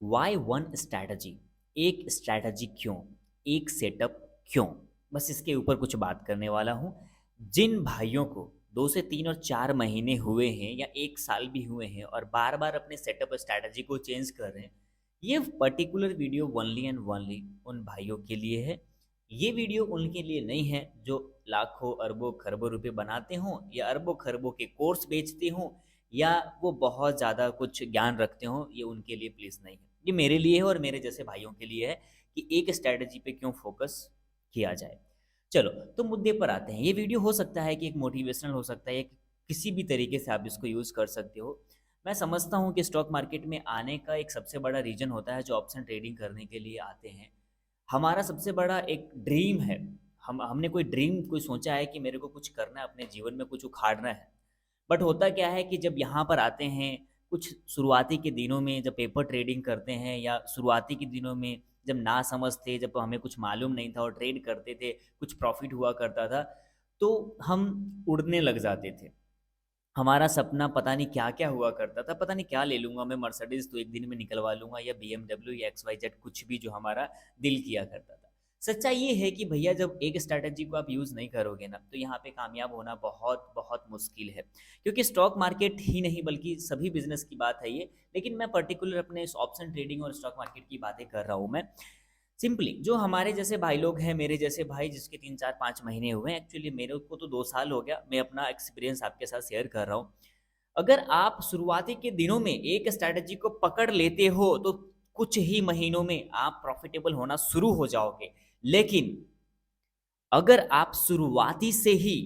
Y one strategy, एक strategy क्यों, एक सेटअप क्यों, बस इसके ऊपर कुछ बात करने वाला हूँ। जिन भाइयों को 2 से 3 और 4 महीने हुए हैं या 1 साल भी हुए हैं और बार बार अपने सेटअप स्ट्रैटेजी को चेंज कर रहे हैं, ये particular video only and only उन भाइयों के लिए है। ये वीडियो उनके लिए नहीं है जो लाखों अरबों खरबों रुपए बनाते हों या अरबों खरबों के कोर्स बेचते हों या वो बहुत ज़्यादा कुछ ज्ञान रखते हों। ये उनके लिए प्लीज़ नहीं है, ये मेरे लिए है और मेरे जैसे भाइयों के लिए है कि एक स्ट्रैटेजी पे क्यों फोकस किया जाए। चलो, तो मुद्दे पर आते हैं। ये वीडियो हो सकता है कि एक मोटिवेशनल हो सकता है, कि किसी भी तरीके से आप इसको यूज़ कर सकते हो। मैं समझता हूँ कि स्टॉक मार्केट में आने का एक सबसे बड़ा रीज़न होता है जो ऑप्शन ट्रेडिंग करने के लिए आते हैं। हमारा सबसे बड़ा एक ड्रीम है। हमने कोई ड्रीम कोई सोचा है कि मेरे को कुछ करना है, अपने जीवन में कुछ उखाड़ना है। बट होता क्या है कि जब यहाँ पर आते हैं, कुछ शुरुआती के दिनों में जब पेपर ट्रेडिंग करते हैं या शुरुआती के दिनों में जब ना समझ थे, जब हमें कुछ मालूम नहीं था और ट्रेड करते थे, कुछ प्रॉफिट हुआ करता था, तो हम उड़ने लग जाते थे। हमारा सपना पता नहीं क्या-क्या हुआ करता था, पता नहीं क्या ले लूँगा मैं, मर्सिडीज़ तो एक दिन में निकलवा लूँगा या बीएमडब्ल्यू या एक्स-वाई-जेड, कुछ भी जो हमारा दिल किया करता था। सच्चाई ये है कि भैया जब एक स्ट्रैटेजी को आप यूज़ नहीं करोगे ना, तो यहाँ पे कामयाब होना बहुत-बहुत मुश्किल है। क्योंकि स्टॉक मार्केट ही नहीं बल्कि सभी बिज़नेस की बात है ये, लेकिन मैं पर्टिकुलर अपने इस ऑप्शन ट्रेडिंग और स्टॉक मार्केट की बातें कर रहा हूँ मैं। सिंपली जो हमारे जैसे भाई लोग हैं, मेरे जैसे भाई जिसके 3 4 5 महीने हुए हैं, एक्चुअली मेरे को तो 2 साल हो गया, मैं अपना एक्सपीरियंस आपके साथ शेयर कर रहा हूँ। अगर आप शुरुआती के दिनों में एक स्ट्रैटेजी को पकड़ लेते हो तो कुछ ही महीनों में आप प्रॉफिटेबल होना शुरू हो जाओगे। लेकिन अगर आप शुरुआती से ही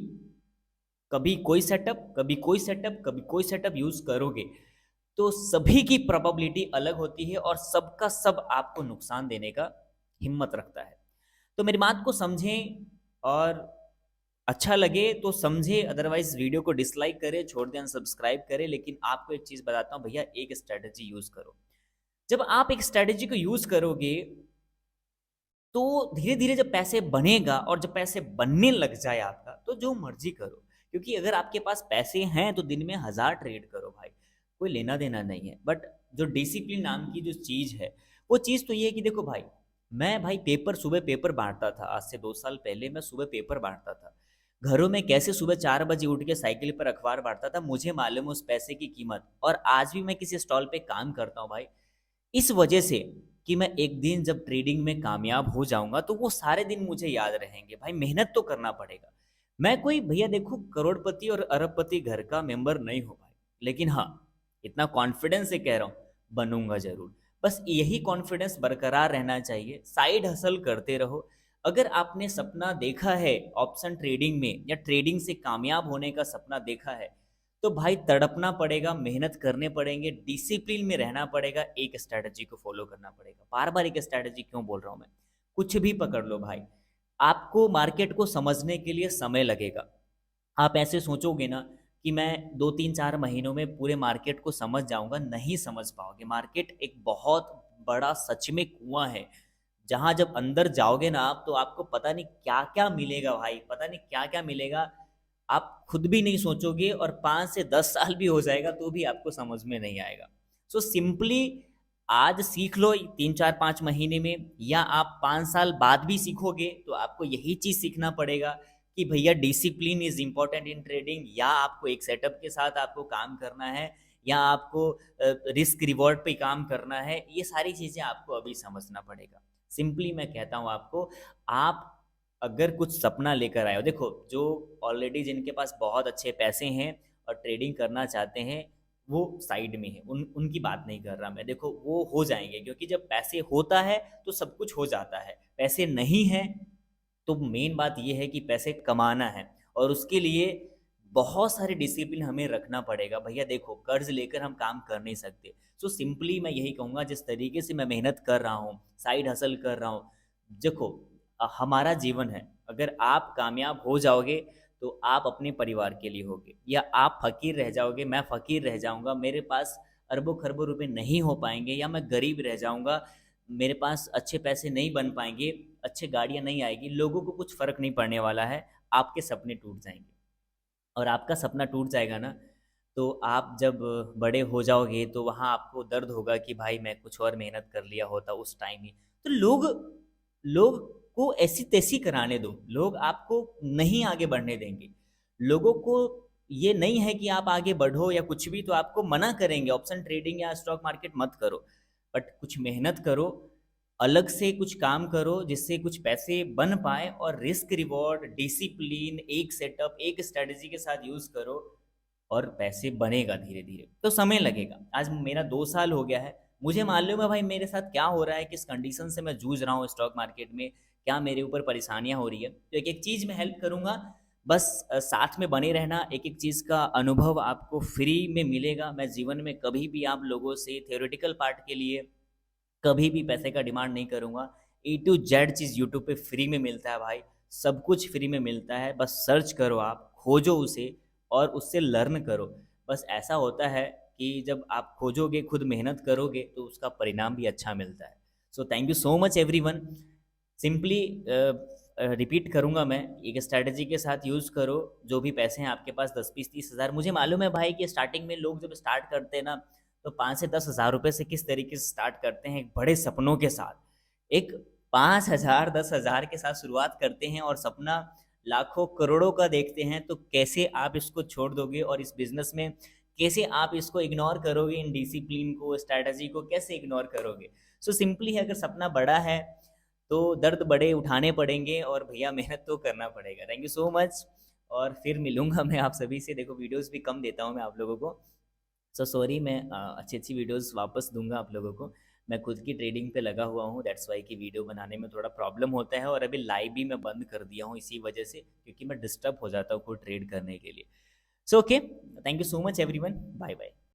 कभी कोई सेटअप, कभी कोई सेटअप, कभी कोई सेटअप यूज़ करोगे, तो सभी की प्रोबेबिलिटी अलग होती है और सबका सब आपको नुकसान देने का हिम्मत रखता है। तो मेरी बात को समझें और अच्छा लगे तो समझे, अदरवाइज वीडियो को डिसलाइक करे, छोड़ दें, अनसब्सक्राइब करे। लेकिन आपको एक चीज़ बताता हूँ भैया, एक स्ट्रैटेजी यूज़ करो। जब आप एक स्ट्रैटेजी को यूज़ करोगे तो धीरे-धीरे जब पैसे बनेगा और जब पैसे बनने लग जाए आपका, तो जो मर्ज़ी करो। क्योंकि अगर आपके पास पैसे हैं तो दिन में हज़ार ट्रेड करो भाई, कोई लेना-देना नहीं है। बट जो डिसिप्लिन नाम की जो चीज़ है, वो चीज़ तो ये है कि देखो भाई, मैं भाई सुबह पेपर बाँटता था। आज से 2 साल पहले मैं सुबह पेपर बाँटता था। घरों में कैसे सुबह 4 बजे उठ के साइकिल पर अखबार बाँटता था, मुझे मालूम है उस पैसे की कीमत। और आज भी मैं किसी स्टॉल पे काम करता हूँ भाई, इस वजह से कि मैं एक दिन जब ट्रेडिंग में कामयाब हो जाऊँगा, तो वो सारे दिन मुझे याद रहेंगे। भाई मेहनत तो करना पड़ेगा। मैं कोई भैया देखो करोड़पति और अरबपति घर का मेंबर नहीं हूँ भाई। लेकिन हाँ, इतना कॉन्फिडेंस से कह रहा हूँ, बनूँगा ज़रूर। बस यही कॉन्फिडेंस बरकरार रहना चाहिए, साइड हसल करते रहो। अगर आपने सपना देखा है ऑप्शन ट्रेडिंग में या ट्रेडिंग से कामयाब होने का सपना देखा है, तो भाई तड़पना पड़ेगा, मेहनत करने पड़ेंगे, डिसिप्लिन में रहना पड़ेगा, एक स्ट्रैटेजी को फ़ॉलो करना पड़ेगा। बार-बार एक स्ट्रैटेजी क्यों बोल रहा हूँ मैं? कुछ भी पकड़ लो भाई, आपको मार्केट को समझने के लिए समय लगेगा। आप ऐसे सोचोगे ना कि मैं 2 3 4 महीनों में पूरे मार्केट को समझ जाऊँगा, नहीं समझ पाओगे। मार्केट एक बहुत बड़ा सच में कुआँ है, जहाँ जब अंदर जाओगे ना आप, तो आपको पता नहीं क्या-क्या मिलेगा भाई, पता नहीं क्या-क्या मिलेगा। आप खुद भी नहीं सोचोगे और 5 से 10 साल भी हो जाएगा तो भी आपको समझ में नहीं आएगा। सो सिंपली आज सीख लो 3 4 5 महीने में, या आप 5 साल बाद भी सीखोगे तो आपको यही चीज़ सीखना पड़ेगा कि भैया discipline is important in trading, या आपको एक सेटअप के साथ आपको काम करना है, या आपको रिस्क रिवॉर्ड पे काम करना है। ये सारी चीज़ें आपको अभी समझना पड़ेगा। सिंपली मैं कहता हूँ आपको, आप अगर कुछ सपना लेकर आए हो, देखो जो ऑलरेडी जिनके पास बहुत अच्छे पैसे हैं और ट्रेडिंग करना चाहते हैं, वो साइड में है, उनकी बात नहीं कर रहा मैं। देखो वो हो जाएँगे, क्योंकि जब पैसे होता है तो सब कुछ हो जाता है। पैसे नहीं हैं तो मेन बात ये है कि पैसे कमाना है और उसके लिए बहुत सारे डिसिप्लिन हमें रखना पड़ेगा। भैया देखो, कर्ज़ लेकर हम काम कर नहीं सकते। सो सिंपली मैं यही कहूँगा, जिस तरीके से मैं मेहनत कर रहा हूँ, साइड हसल कर रहा हूँ, देखो हमारा जीवन है, अगर आप कामयाब हो जाओगे तो आप अपने परिवार के लिए होगे, या आप फ़कीर रह जाओगे, मैं फ़कीर रह जाऊँगा, मेरे पास अरबों-खरबों रुपए नहीं हो पाएँगे, या मैं गरीब रह जाऊँगा, मेरे पास अच्छे पैसे नहीं बन पाएँगे, अच्छी गाड़ियाँ नहीं आएगी, लोगों को कुछ फ़र्क नहीं पड़ने वाला है, आपके सपने टूट जाएँगे। और आपका सपना टूट जाएगा ना, तो आप जब बड़े हो जाओगे तो वहाँ आपको दर्द होगा कि भाई मैं कुछ और मेहनत कर लिया होता उस टाइम ही। तो लोग लोग को ऐसी तैसी कराने दो, लोग आपको नहीं आगे बढ़ने देंगे। लोगों को ये नहीं है कि आप आगे बढ़ो या कुछ भी, तो आपको मना करेंगे ऑप्शन ट्रेडिंग या स्टॉक मार्केट मत करो। बट कुछ मेहनत करो, अलग से कुछ काम करो जिससे कुछ पैसे बन पाए, और रिस्क रिवॉर्ड डिसिप्लिन एक सेटअप एक स्ट्रेटजी के साथ यूज़ करो, और पैसे बनेगा धीरे धीरे। तो समय लगेगा। आज मेरा 2 साल हो गया है, मुझे मालूम है भाई मेरे साथ क्या हो रहा है, किस कंडीशन से मैं जूझ रहा हूँ स्टॉक मार्केट में, क्या मेरे ऊपर परेशानियाँ हो रही है। तो एक एक चीज़ में हेल्प करूँगा, बस साथ में बने रहना। एक एक चीज़ का अनुभव आपको फ्री में मिलेगा। मैं जीवन में कभी भी आप लोगों से थियोरेटिकल पार्ट के लिए कभी भी पैसे का डिमांड नहीं करूँगा। ए टू जेड चीज़ यूट्यूब पे फ्री में मिलता है भाई, सब कुछ फ्री में मिलता है। बस सर्च करो, आप खोजो उसे और उससे लर्न करो। बस ऐसा होता है कि जब आप खोजोगे, खुद मेहनत करोगे, तो उसका परिणाम भी अच्छा मिलता है। So thank you so much everyone. Simply repeat करूँगा मैं, एक स्ट्रैटेजी के साथ यूज़ करो। जो भी पैसे हैं आपके पास 10, 20, 30 हज़ार, मुझे मालूम है भाई कि स्टार्टिंग में लोग जब स्टार्ट करते हैं ना, तो 5 से 10 हज़ार रुपये से किस तरीके से स्टार्ट करते हैं, एक बड़े सपनों के साथ। एक 5 हज़ार 10 हज़ार के साथ शुरुआत करते हैं और सपना लाखों करोड़ों का देखते हैं। तो कैसे आप इसको छोड़ दोगे, और इस बिजनेस में कैसे आप इसको इग्नोर करोगे, इन डिसिप्लिन को, स्ट्रैटेजी को कैसे इग्नोर करोगे। सो सिंपली है, अगर सपना बड़ा है तो दर्द बड़े उठाने पड़ेंगे, और भैया मेहनत तो करना पड़ेगा। थैंक यू सो मच, और फिर मिलूंगा मैं आप सभी से। देखो वीडियोस भी कम देता हूँ मैं आप लोगों को, सो सॉरी। मैं अच्छी अच्छी वीडियोस वापस दूंगा आप लोगों को। मैं खुद की ट्रेडिंग पे लगा हुआ हूँ, दैट्स वाई कि वीडियो बनाने में थोड़ा प्रॉब्लम होता है, और अभी लाइव भी मैं बंद कर दिया हूँ इसी वजह से, क्योंकि मैं डिस्टर्ब हो जाता हूँ खुद ट्रेड करने के लिए। So okay, thank you so much everyone, bye bye.